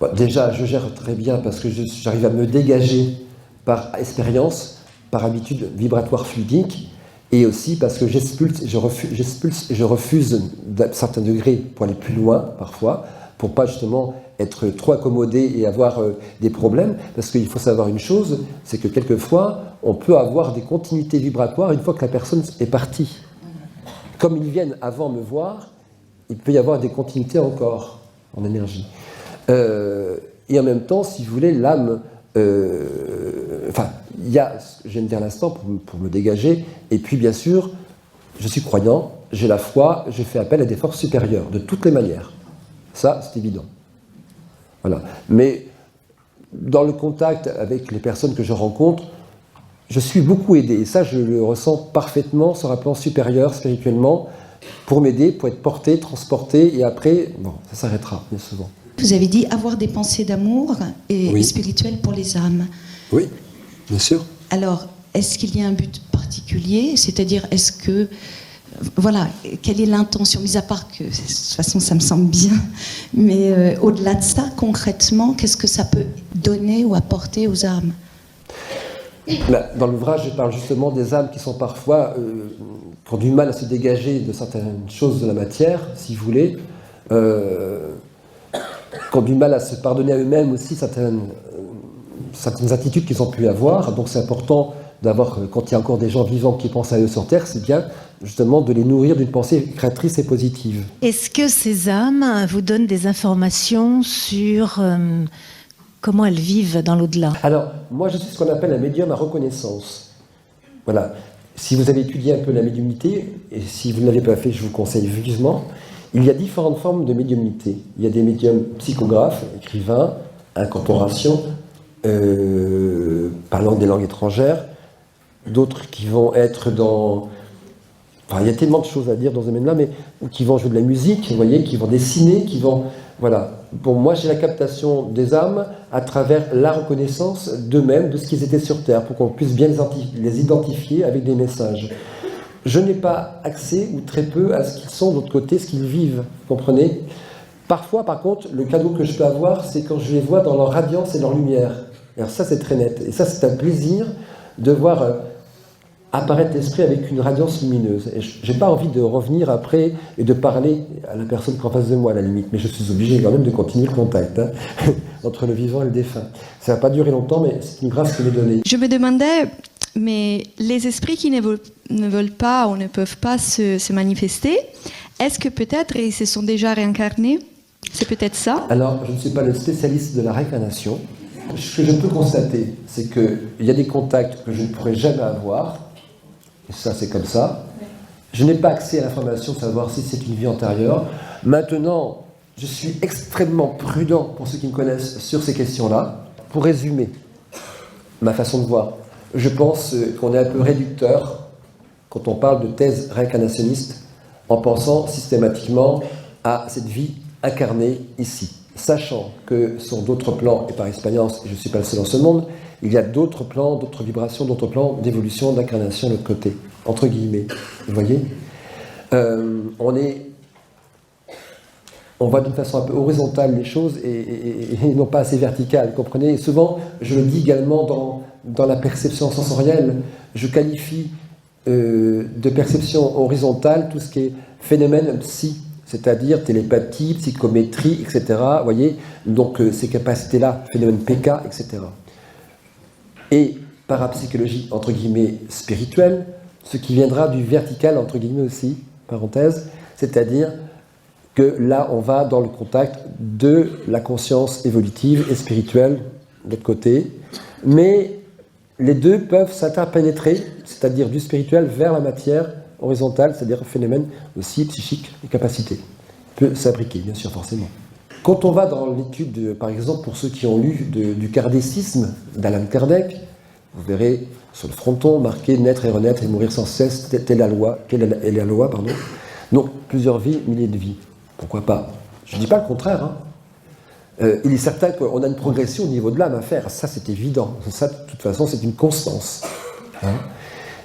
Bon, déjà, je gère très bien parce que j'arrive à me dégager par expérience, par habitude vibratoire fluidique, et aussi parce que j'expulse et je refuse d'un certain degré pour aller plus loin, parfois, pour pas justement être trop accommodé et avoir des problèmes, parce qu'il faut savoir une chose, c'est que quelquefois, on peut avoir des continuités vibratoires une fois que la personne est partie. Comme ils viennent avant me voir, il peut y avoir des continuités encore en énergie. Et en même temps, si vous voulez, l'âme... il y a, je viens de dire à l'instant, pour me dégager, et puis bien sûr, je suis croyant, j'ai la foi, je fais appel à des forces supérieures, de toutes les manières. Ça, c'est évident. Voilà. Mais dans le contact avec les personnes que je rencontre, je suis beaucoup aidé, et ça, je le ressens parfaitement sur un plan supérieur, spirituellement, pour m'aider, pour être porté, transporté, et après, bon, ça s'arrêtera, bien souvent. Vous avez dit avoir des pensées d'amour et Oui. spirituelles pour les âmes. Oui, bien sûr. Alors, est-ce qu'il y a un but particulier? C'est-à-dire, est-ce que... Voilà, quelle est l'intention? Mis à part que, de toute façon, ça me semble bien. Mais au-delà de ça, concrètement, qu'est-ce que ça peut donner ou apporter aux âmes? Dans l'ouvrage, je parle justement des âmes qui sont parfois... qui ont du mal à se dégager de certaines choses de la matière, si vous voulez. Qui ont du mal à se pardonner à eux-mêmes aussi certaines attitudes qu'ils ont pu avoir. Donc c'est important d'avoir, quand il y a encore des gens vivants qui pensent à eux sur Terre, c'est bien justement de les nourrir d'une pensée créatrice et positive. Est-ce que ces âmes vous donnent des informations sur comment elles vivent dans l'au-delà? Alors, moi je suis ce qu'on appelle un médium à reconnaissance. Voilà. Si vous avez étudié un peu la médiumnité, et si vous ne l'avez pas fait, je vous conseille vivement, il y a différentes formes de médiumnité. Il y a des médiums psychographes, écrivains, incorporation, parlant des langues étrangères, d'autres qui vont être dans... Enfin, il y a tellement de choses à dire dans ce domaine-là, mais qui vont jouer de la musique, vous voyez, qui vont dessiner, qui vont... Voilà. Bon, moi, j'ai la captation des âmes à travers la reconnaissance d'eux-mêmes, de ce qu'ils étaient sur Terre, pour qu'on puisse bien les identifier avec des messages. Je n'ai pas accès, ou très peu, à ce qu'ils sont de l'autre côté, ce qu'ils vivent, vous comprenez? Parfois, par contre, le cadeau que je peux avoir, c'est quand je les vois dans leur radiance et leur lumière. Alors ça, c'est très net. Et ça, c'est un plaisir de voir apparaître l'esprit avec une radiance lumineuse. Et je n'ai pas envie de revenir après et de parler à la personne qui est en face de moi, à la limite. Mais je suis obligé quand même de continuer le contact entre le vivant et le défunt. Ça ne va pas durer longtemps, mais c'est une grâce qui m'est donnée. Je me demandais, mais les esprits qui ne veulent pas ou ne peuvent pas se manifester, est-ce que peut-être ils se sont déjà réincarnés? C'est peut-être ça? Alors, je ne suis pas le spécialiste de la réincarnation. Ce que je peux constater, c'est qu'il y a des contacts que je ne pourrai jamais avoir. Et ça, c'est comme ça. Je n'ai pas accès à l'information de savoir si c'est une vie antérieure. Maintenant, je suis extrêmement prudent, pour ceux qui me connaissent, sur ces questions-là. Pour résumer ma façon de voir, je pense qu'on est un peu réducteur quand on parle de thèse réincarnationniste en pensant systématiquement à cette vie incarnée ici. Sachant que sur d'autres plans, et par expérience, je ne suis pas le seul dans ce monde, il y a d'autres plans, d'autres vibrations, d'autres plans d'évolution, d'incarnation de l'autre côté, entre guillemets. Vous voyez, on voit d'une façon un peu horizontale les choses et non pas assez verticale, vous comprenez? Et souvent, je le dis également dans la perception sensorielle, je qualifie de perception horizontale tout ce qui est phénomène psy, c'est-à-dire télépathie, psychométrie, etc. Vous voyez, donc ces capacités-là, phénomène PK, etc. Et parapsychologie, entre guillemets, spirituelle, ce qui viendra du vertical, entre guillemets aussi, parenthèse, c'est-à-dire que là, on va dans le contact de la conscience évolutive et spirituelle, de l'autre côté, mais les deux peuvent s'interpénétrer, c'est-à-dire du spirituel vers la matière horizontale, c'est-à-dire un phénomène aussi psychique et capacité. Peut s'imbriquer, bien sûr, forcément. Quand on va dans l'étude, par exemple, pour ceux qui ont lu du kardécisme d'Alan Kardec, vous verrez sur le fronton marqué « naître et renaître et mourir sans cesse, telle est la loi, pardon. Donc, plusieurs vies, milliers de vies. Pourquoi pas? Je ne dis pas le contraire, hein. Il est certain qu'on a une progression au niveau de l'âme à faire, ça c'est évident, ça de toute façon c'est une constance. Hein.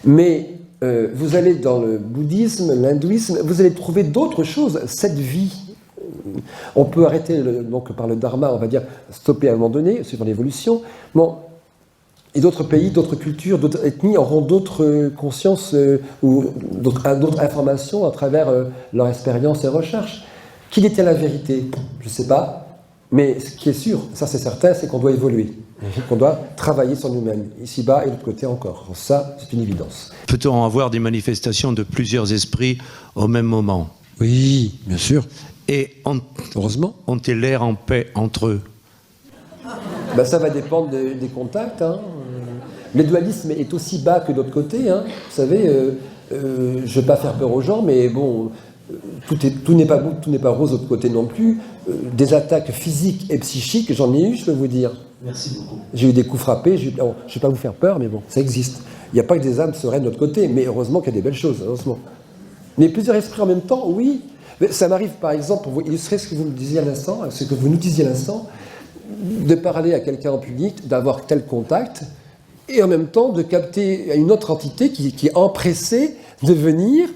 Mais vous allez dans le bouddhisme, l'hindouisme, vous allez trouver d'autres choses, cette vie. On peut arrêter, donc par le dharma, on va dire, stopper à un moment donné, suivant l'évolution. Bon, et d'autres pays, d'autres cultures, d'autres ethnies auront d'autres consciences ou d'autres informations à travers leur expérience et recherche. Qui détient la vérité? Je ne sais pas. Mais ce qui est sûr, ça c'est certain, c'est qu'on doit évoluer, qu'on doit travailler sur nous-mêmes, ici-bas et de l'autre côté encore. Ça, c'est une évidence. Peut-on avoir des manifestations de plusieurs esprits au même moment? Oui, bien sûr. Et heureusement. Ont-ils l'air en paix entre eux? Ben, ça va dépendre des contacts. Hein. Le dualisme est aussi bas que de l'autre côté. Hein. Vous savez, je ne vais pas faire peur aux gens, mais bon... Tout n'est pas rose de l'autre côté non plus. Des attaques physiques et psychiques, j'en ai eu, je peux vous dire. Merci beaucoup. J'ai eu des coups frappés, je ne vais pas vous faire peur, mais bon, ça existe. Il n'y a pas que des âmes sereines de l'autre côté, mais heureusement qu'il y a des belles choses, heureusement. Mais plusieurs esprits en même temps, oui. Mais ça m'arrive, par exemple, pour vous illustrer ce que vous me disiez à l'instant, ce que vous nous disiez à l'instant, de parler à quelqu'un en public, d'avoir tel contact, et en même temps de capter une autre entité qui est empressée de venir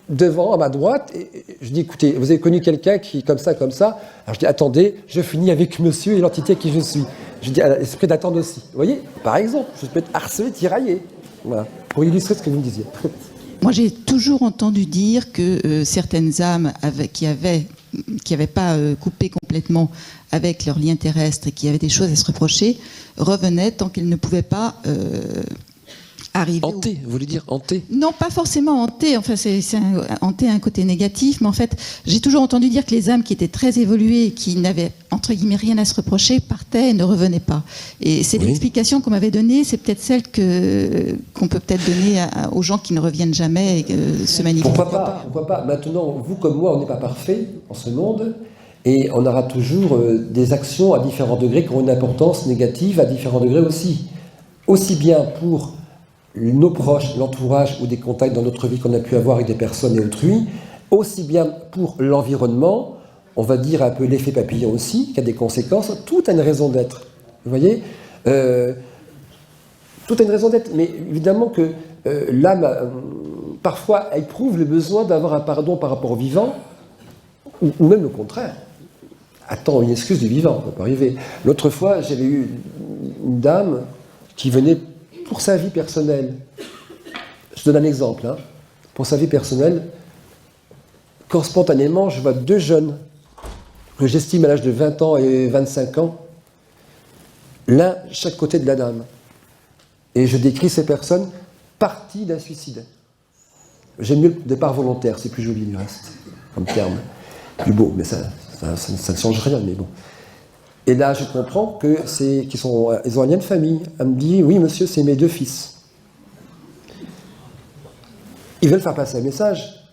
devant, à ma droite, et je dis, écoutez, vous avez connu quelqu'un qui est comme ça, alors je dis, attendez, je finis avec monsieur et l'entité qui je suis. Je dis, à l'esprit d'attendre aussi. Vous voyez, par exemple, je peux être harcelé, tiraillé. Voilà, pour illustrer ce que vous me disiez. Moi, j'ai toujours entendu dire que certaines âmes qui n'avaient pas coupé complètement avec leur lien terrestre et qui avaient des choses à se reprocher, revenaient tant qu'elles ne pouvaient pas... Hanté, vous voulez dire hanté? Non, pas forcément hanté. Enfin, hanté a un côté négatif, mais en fait, j'ai toujours entendu dire que les âmes qui étaient très évoluées, qui n'avaient entre guillemets rien à se reprocher, partaient et ne revenaient pas. Et c'est l'explication qu'on m'avait donnée. C'est peut-être celle qu'on peut peut-être donner aux gens qui ne reviennent jamais et se manifestent. Pourquoi pas? Maintenant, vous comme moi, on n'est pas parfait en ce monde. Et on aura toujours des actions à différents degrés qui ont une importance négative à différents degrés aussi. Aussi bien pour nos proches, l'entourage ou des contacts dans notre vie qu'on a pu avoir avec des personnes et autrui, aussi bien pour l'environnement, on va dire un peu l'effet papillon aussi, qui a des conséquences, tout a une raison d'être. Vous voyez, tout a une raison d'être, mais évidemment que l'âme, parfois, elle éprouve le besoin d'avoir un pardon par rapport au vivant, ou même le contraire. Attends, une excuse du vivant, ça peut arriver. L'autre fois, j'avais eu une dame qui venait pour sa vie personnelle. Je donne un exemple. Hein. Pour sa vie personnelle, quand spontanément, je vois deux jeunes que j'estime à l'âge de 20 ans et 25 ans, l'un chaque côté de la dame. Et je décris ces personnes parties d'un suicide. J'aime mieux le départ volontaire, c'est plus joli du reste, comme terme. Plus beau, mais ça ne change rien, mais bon. Et là, je comprends qu'ils ont un lien de famille. Elle me dit, oui, monsieur, c'est mes deux fils. Ils veulent faire passer un message.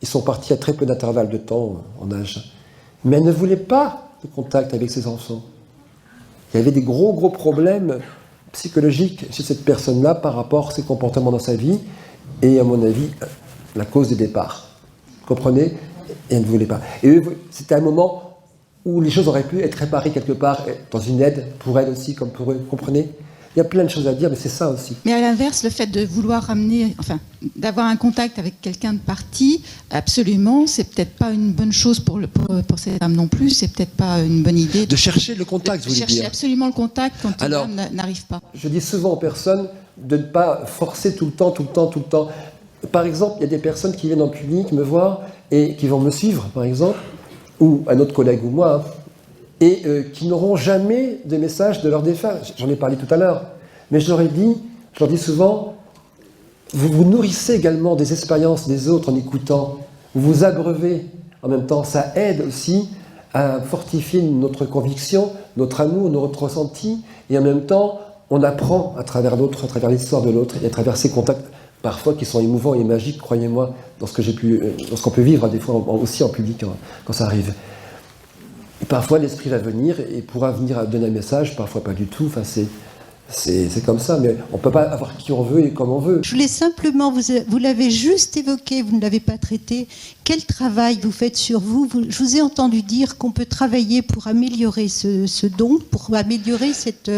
Ils sont partis à très peu d'intervalle de temps en âge. Mais elle ne voulait pas de contact avec ses enfants. Il y avait des gros problèmes psychologiques chez cette personne-là par rapport à ses comportements dans sa vie et, à mon avis, la cause des départs. Vous comprenez? Et elle ne voulait pas. Et c'était un moment où les choses auraient pu être réparées quelque part dans une aide pour elle aussi, comme pour eux. Vous comprenez? Il y a plein de choses à dire, mais c'est ça aussi. Mais à l'inverse, le fait de vouloir ramener, enfin, d'avoir un contact avec quelqu'un de parti, absolument, c'est peut-être pas une bonne chose pour cette âme non plus. C'est peut-être pas une bonne idée. De chercher le contact, vous voulez dire? Chercher absolument le contact quand une âme n'arrive pas. Je dis souvent aux personnes de ne pas forcer tout le temps. Par exemple, il y a des personnes qui viennent en public me voir et qui vont me suivre, par exemple, ou un autre collègue ou moi, et qui n'auront jamais de message de leur défunt. J'en ai parlé tout à l'heure, mais je leur dis souvent, vous vous nourrissez également des expériences des autres en écoutant. Vous vous abreuvez en même temps. Ça aide aussi à fortifier notre conviction, notre amour, notre ressenti. Et en même temps, on apprend à travers l'autre, à travers l'histoire de l'autre et à travers ces contacts parfois qui sont émouvants et magiques, croyez-moi, dans ce qu'on peut vivre des fois aussi en public quand ça arrive. Et parfois l'esprit va venir et pourra venir à donner un message, parfois pas du tout. Enfin, c'est comme ça, mais on ne peut pas avoir qui on veut et comme on veut. Je voulais simplement, vous l'avez juste évoqué, vous ne l'avez pas traité, quel travail vous faites sur vous? Je vous ai entendu dire qu'on peut travailler pour améliorer ce don, pour améliorer cette...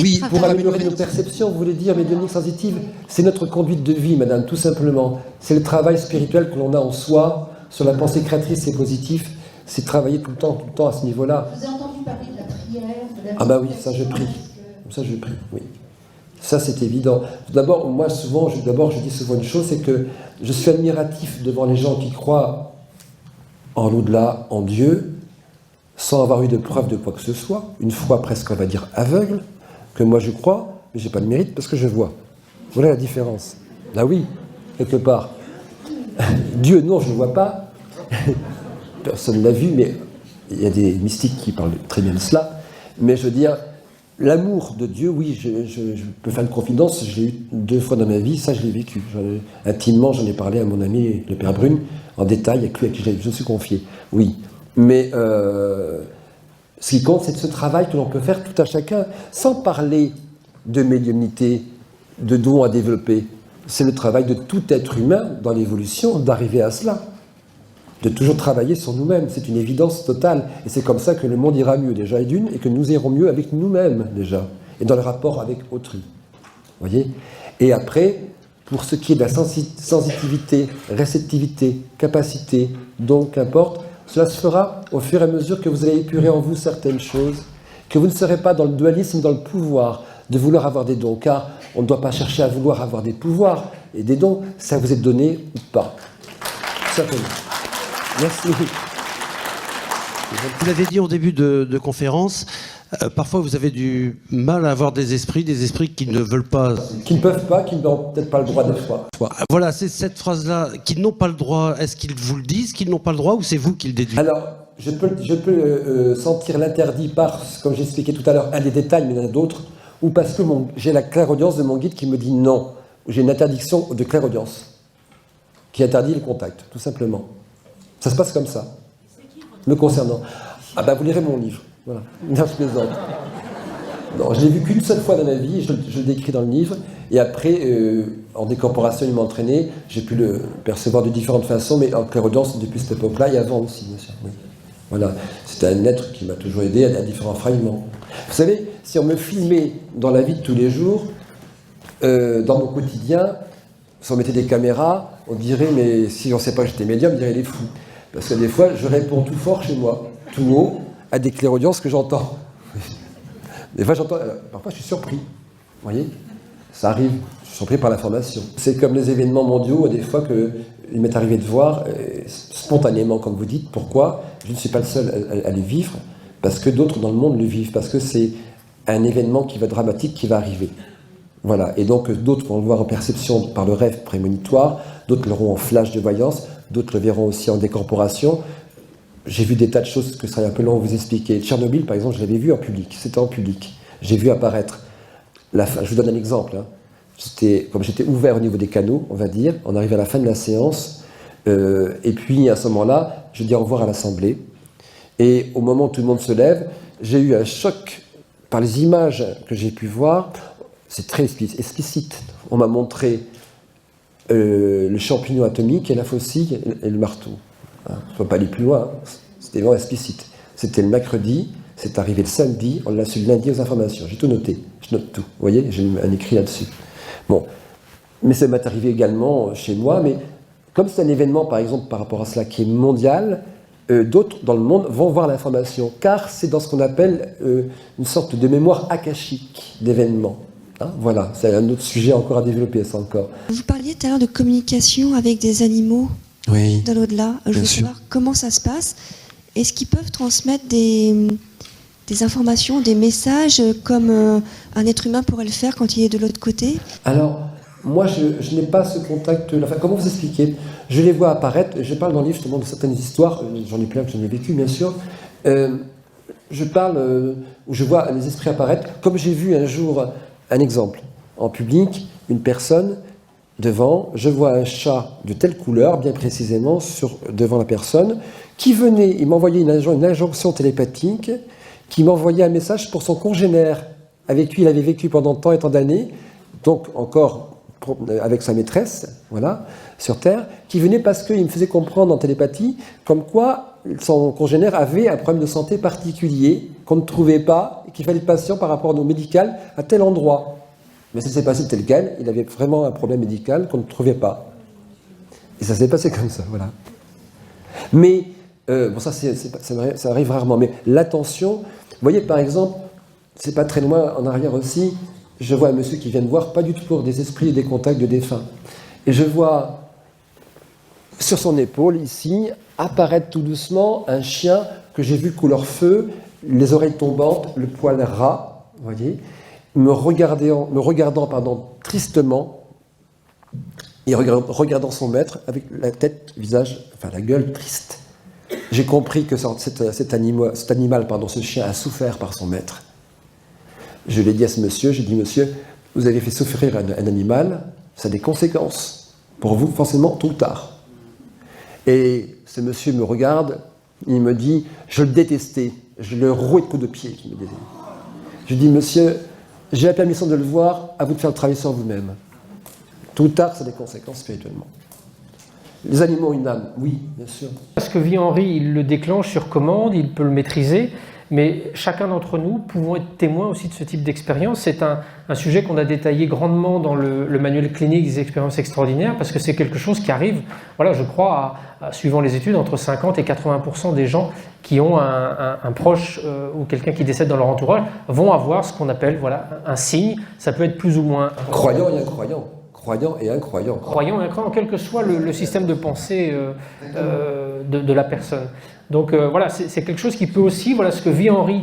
oui, pour améliorer nos perceptions, vous voulez dire, médiumnique sensitive, c'est notre conduite de vie, madame, tout simplement. C'est le travail spirituel que l'on a en soi, sur la pensée créatrice et positive, c'est travailler tout le temps à ce niveau-là. Je vous ai entendu parler de la prière, de la... Ah bah oui, ça je prie. Ça, je prie, oui. Ça, c'est évident. D'abord, moi, souvent, je dis souvent une chose, c'est que je suis admiratif devant les gens qui croient en l'au-delà, en Dieu, sans avoir eu de preuve de quoi que ce soit, une foi presque, on va dire, aveugle, que moi je crois, mais je n'ai pas de mérite parce que je vois. Voilà la différence. Ah oui, quelque part. Dieu, non, je ne le vois pas. Personne ne l'a vu, mais il y a des mystiques qui parlent très bien de cela. Mais je veux dire, l'amour de Dieu, oui, je peux faire une confidence, je l'ai eu 2 fois dans ma vie, ça je l'ai vécu. Intimement, j'en ai parlé à mon ami, le Père Brune, en détail, avec lui, à qui je me suis confié. Oui, mais ce qui compte, c'est de ce travail que l'on peut faire tout à chacun, sans parler de médiumnité, de dons à développer. C'est le travail de tout être humain dans l'évolution d'arriver à cela. De toujours travailler sur nous-mêmes, c'est une évidence totale. Et c'est comme ça que le monde ira mieux déjà, et que nous irons mieux avec nous-mêmes déjà, et dans le rapport avec autrui. Vous voyez ? Et après, pour ce qui est de la sensitivité, réceptivité, capacité, donc qu'importe, cela se fera au fur et à mesure que vous allez épurer en vous certaines choses, que vous ne serez pas dans le dualisme, dans le pouvoir de vouloir avoir des dons, car on ne doit pas chercher à vouloir avoir des pouvoirs et des dons, ça vous est donné ou pas. Certainement. Merci. Vous l'avez dit au début de conférence, parfois vous avez du mal à avoir des esprits qui ne veulent pas... Qui ne peuvent pas, qui n'ont peut-être pas le droit de foi. Voilà, c'est cette phrase-là, qu'ils n'ont pas le droit, est-ce qu'ils vous le disent, qu'ils n'ont pas le droit, ou c'est vous qui le déduisez? Alors, je peux sentir l'interdit par, comme j'expliquais tout à l'heure, un des détails, mais il y en a d'autres, ou parce que j'ai la clairaudience de mon guide qui me dit non. J'ai une interdiction de clairaudience qui interdit le contact, tout simplement. Ça se passe comme ça, me concernant. Ah ben vous lirez mon livre, voilà. Non, je plaisante. Non, je l'ai vu qu'une seule fois dans ma vie, je le décris dans le livre, et après, en décorporation, il m'a entraîné, j'ai pu le percevoir de différentes façons, mais en clairaudience depuis cette époque-là, et avant aussi, bien sûr. Oui. Voilà, c'était un être qui m'a toujours aidé à différents fragments. Vous savez, si on me filmait dans la vie de tous les jours, dans mon quotidien, si on mettait des caméras, on dirait, mais si on ne sait pas que j'étais médium, on dirait les fous. Parce que des fois, je réponds tout fort chez moi, tout haut, à des clairaudiences que j'entends. Des fois, j'entends, parfois je suis surpris. Vous voyez ? Ça arrive, je suis surpris par l'information. C'est comme les événements mondiaux, des fois qu'il m'est arrivé de voir, spontanément, comme vous dites. Pourquoi ? Je ne suis pas le seul à les vivre, parce que d'autres dans le monde le vivent, parce que c'est un événement qui va être dramatique, qui va arriver. Voilà, et donc d'autres vont le voir en perception par le rêve prémonitoire, d'autres l'auront en flash de voyance, d'autres le verront aussi en décorporation. J'ai vu des tas de choses que ce serait un peu long à vous expliquer. Tchernobyl, par exemple, je l'avais vu en public, c'était en public. J'ai vu apparaître, je vous donne un exemple, hein. Comme j'étais ouvert au niveau des canaux, on va dire, on arrive à la fin de la séance, et puis à ce moment-là, je dis au revoir à l'Assemblée, et au moment où tout le monde se lève, j'ai eu un choc par les images que j'ai pu voir. C'est très explicite. On m'a montré le champignon atomique et la faucille et le marteau. Hein, je ne peux pas aller plus loin. Hein. C'était vraiment explicite. C'était le mercredi, c'est arrivé le samedi, on l'a su le lundi aux informations. J'ai tout noté. Je note tout. Vous voyez, j'ai un écrit là-dessus. Bon. Mais ça m'est arrivé également chez moi. Mais comme c'est un événement, par exemple, par rapport à cela qui est mondial, d'autres dans le monde vont voir l'information. Car c'est dans ce qu'on appelle une sorte de mémoire akashique d'événements. Hein, voilà, c'est un autre sujet encore à développer, ça encore. Vous parliez tout à l'heure de communication avec des animaux de l'au-delà. Je veux savoir comment ça se passe. Est-ce qu'ils peuvent transmettre des informations, des messages, comme un être humain pourrait le faire quand il est de l'autre côté ? Alors, moi, je n'ai pas ce contact-là. Enfin, comment vous expliquer? Je les vois apparaître, je parle dans le livre justement de certaines histoires, j'en ai plein que j'en ai vécu, bien sûr. Je parle où je vois les esprits apparaître, comme j'ai vu un jour, un exemple, en public, une personne devant, je vois un chat de telle couleur, bien précisément, devant la personne, qui venait, il m'envoyait une injonction télépathique, qui m'envoyait un message pour son congénère, avec qui il avait vécu pendant tant et tant d'années, donc encore avec sa maîtresse, voilà, sur Terre, qui venait parce qu'il me faisait comprendre en télépathie, comme quoi son congénère avait un problème de santé particulier, qu'on ne trouvait pas, et qu'il fallait être patient par rapport au médical à tel endroit. Mais ça s'est passé tel quel, il avait vraiment un problème médical qu'on ne trouvait pas. Et ça s'est passé comme ça, voilà. Mais, bon ça arrive rarement, mais l'attention, vous voyez par exemple, c'est pas très loin en arrière aussi, je vois un monsieur qui vient me voir, pas du tout pour des esprits et des contacts de défunts. Et je vois sur son épaule, ici, apparaître tout doucement un chien que j'ai vu couleur feu, les oreilles tombantes, le poil ras, vous voyez, me regardant tristement, et regardant son maître avec la tête, visage, enfin la gueule triste. J'ai compris que cet animal, ce chien a souffert par son maître. Je l'ai dit à ce monsieur, j'ai dit, monsieur, vous avez fait souffrir un animal, ça a des conséquences pour vous, forcément, tôt ou tard. Et ce monsieur me regarde, il me dit, je le détestais, je le rouais de coups de pied, qu'il me disait. Je dis, monsieur, j'ai la permission de le voir, à vous de faire le travail sur vous-même. Tôt ou tard, ça a des conséquences spirituellement. Les animaux ont une âme, oui, bien sûr. Parce que vit Henri, il le déclenche sur commande, il peut le maîtriser, mais chacun d'entre nous pouvons être témoins aussi de ce type d'expérience. C'est un sujet qu'on a détaillé grandement dans le manuel clinique des expériences extraordinaires, parce que c'est quelque chose qui arrive, voilà, je crois, suivant les études, entre 50 et 80% des gens qui ont un proche ou quelqu'un qui décède dans leur entourage vont avoir ce qu'on appelle un signe. Ça peut être plus ou moins... Croyant et incroyant. Croyant et incroyant. Croyant et incroyant, quel que soit le système de pensée de la personne. Donc voilà, c'est quelque chose qui peut aussi, voilà, ce que vit Henri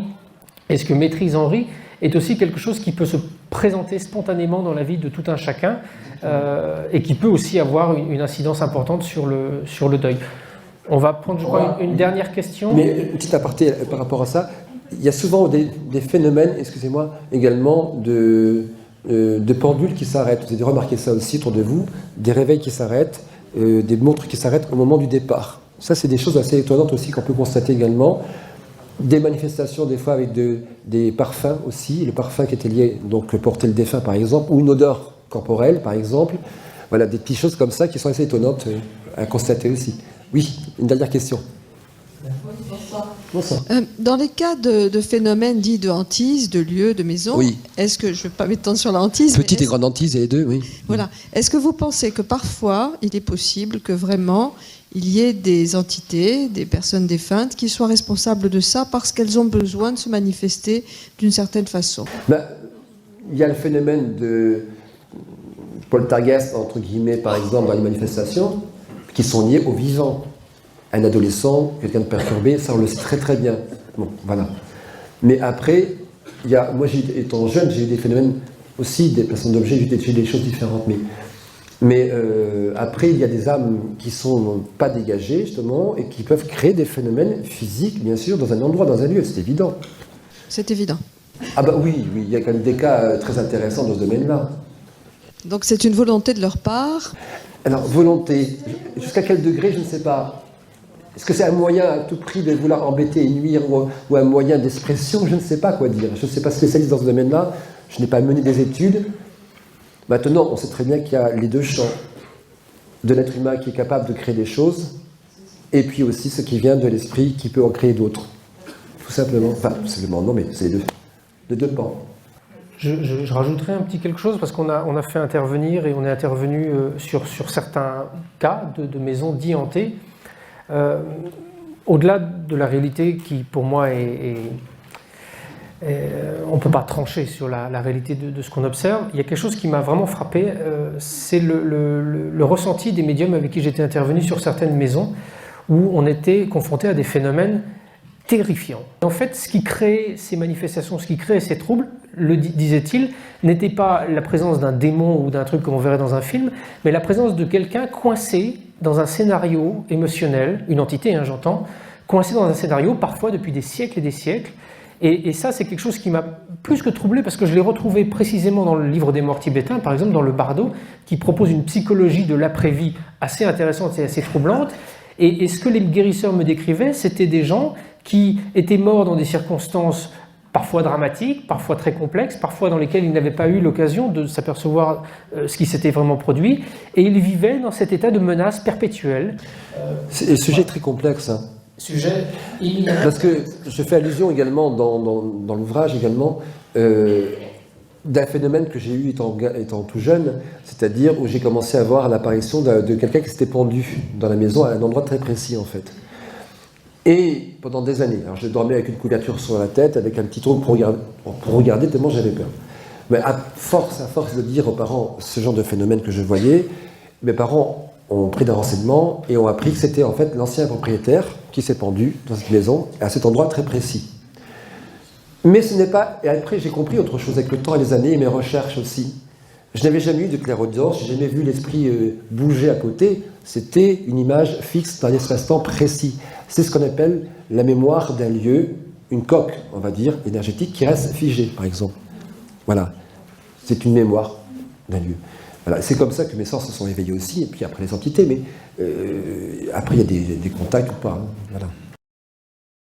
et ce que maîtrise Henri, est aussi quelque chose qui peut se présenter spontanément dans la vie de tout un chacun et qui peut aussi avoir une incidence importante sur le deuil. On va prendre, je crois, une dernière question. Mais une petite aparté par rapport à ça, il y a souvent des phénomènes, excusez-moi, également de pendules qui s'arrêtent. Vous avez remarqué ça aussi autour de vous, des réveils qui s'arrêtent, des montres qui s'arrêtent au moment du départ. Ça, c'est des choses assez étonnantes aussi qu'on peut constater également. Des manifestations, des fois, avec des parfums aussi. Le parfum qui était lié, donc porter le défunt, par exemple, ou une odeur corporelle, par exemple. Voilà, des petites choses comme ça qui sont assez étonnantes à constater aussi. Oui, une dernière question. Bonsoir. Dans les cas de phénomènes dits de hantise, de lieux, de maisons, oui. Est-ce que, je ne veux pas mettre tant sur la hantise... Petite et grande hantise, et les deux, oui. Voilà. Est-ce que vous pensez que parfois, il est possible que vraiment, il y ait des entités, des personnes défuntes, qui soient responsables de ça parce qu'elles ont besoin de se manifester d'une certaine façon? Il y a le phénomène de poltergeist, entre guillemets, par exemple, dans les manifestations, qui sont liées aux vivants. Un adolescent, quelqu'un de perturbé, ça on le sait très très bien. Bon, voilà. Mais après, moi étant jeune, j'ai eu des phénomènes aussi, des personnes d'objets, j'ai eu des choses différentes. Mais après, il y a des âmes qui ne sont pas dégagées, justement, et qui peuvent créer des phénomènes physiques, bien sûr, dans un endroit, dans un lieu, c'est évident. C'est évident. Ah bah oui, il y a quand même des cas très intéressants dans ce domaine-là. Donc c'est une volonté de leur part? Alors, volonté, jusqu'à quel degré, je ne sais pas. Est-ce que c'est un moyen à tout prix de vouloir embêter et nuire ou un moyen d'expression? Je ne sais pas quoi dire. Je ne suis pas spécialiste dans ce domaine-là. Je n'ai pas mené des études. Maintenant, on sait très bien qu'il y a les deux champs de l'être humain qui est capable de créer des choses et puis aussi ce qui vient de l'esprit qui peut en créer d'autres. Tout simplement. Enfin, tout simplement, non, mais c'est les deux pans. Je rajouterai un petit quelque chose parce qu'on a fait intervenir et on est intervenu sur certains cas de maisons dites hantées. Au-delà de la réalité qui, pour moi, on ne peut pas trancher sur la réalité de ce qu'on observe, il y a quelque chose qui m'a vraiment frappé, c'est le ressenti des médiums avec qui j'étais intervenu sur certaines maisons où on était confronté à des phénomènes terrifiants. En fait, ce qui crée ces manifestations, ce qui crée ces troubles, disait-il, n'était pas la présence d'un démon ou d'un truc qu'on verrait dans un film, mais la présence de quelqu'un coincé dans un scénario émotionnel, une entité, hein, j'entends, coincé dans un scénario, parfois depuis des siècles et des siècles. Et ça, c'est quelque chose qui m'a plus que troublé, parce que je l'ai retrouvé précisément dans le livre des morts tibétains, par exemple dans le Bardo, qui propose une psychologie de l'après-vie assez intéressante et assez troublante. Et ce que les guérisseurs me décrivaient, c'était des gens qui étaient morts dans des circonstances parfois dramatiques, parfois très complexes, parfois dans lesquelles ils n'avaient pas eu l'occasion de s'apercevoir ce qui s'était vraiment produit, et ils vivaient dans cet état de menace perpétuelle. C'est un sujet très complexe. Hein. Sujet parce que je fais allusion également dans l'ouvrage également d'un phénomène que j'ai eu étant tout jeune, c'est-à-dire où j'ai commencé à voir l'apparition de quelqu'un qui s'était pendu dans la maison à un endroit très précis en fait. Et pendant des années, alors je dormais avec une couverture sur la tête, avec un petit trou pour regarder tellement j'avais peur. Mais à force de dire aux parents ce genre de phénomène que je voyais, mes parents ont pris des renseignements et ont appris que c'était en fait l'ancien propriétaire qui s'est pendu dans cette maison, à cet endroit très précis. Mais ce n'est pas... Et après, j'ai compris autre chose avec le temps et les années et mes recherches aussi. Je n'avais jamais eu de clairaudience, je n'ai jamais vu l'esprit bouger à côté. C'était une image fixe dans un espace-temps précis. C'est ce qu'on appelle la mémoire d'un lieu, une coque, on va dire, énergétique qui reste figée, par exemple. Voilà. C'est une mémoire d'un lieu. Voilà. C'est comme ça que mes sens se sont éveillés aussi, et puis après les entités, mais après il y a des contacts ou pas. Hein. Voilà.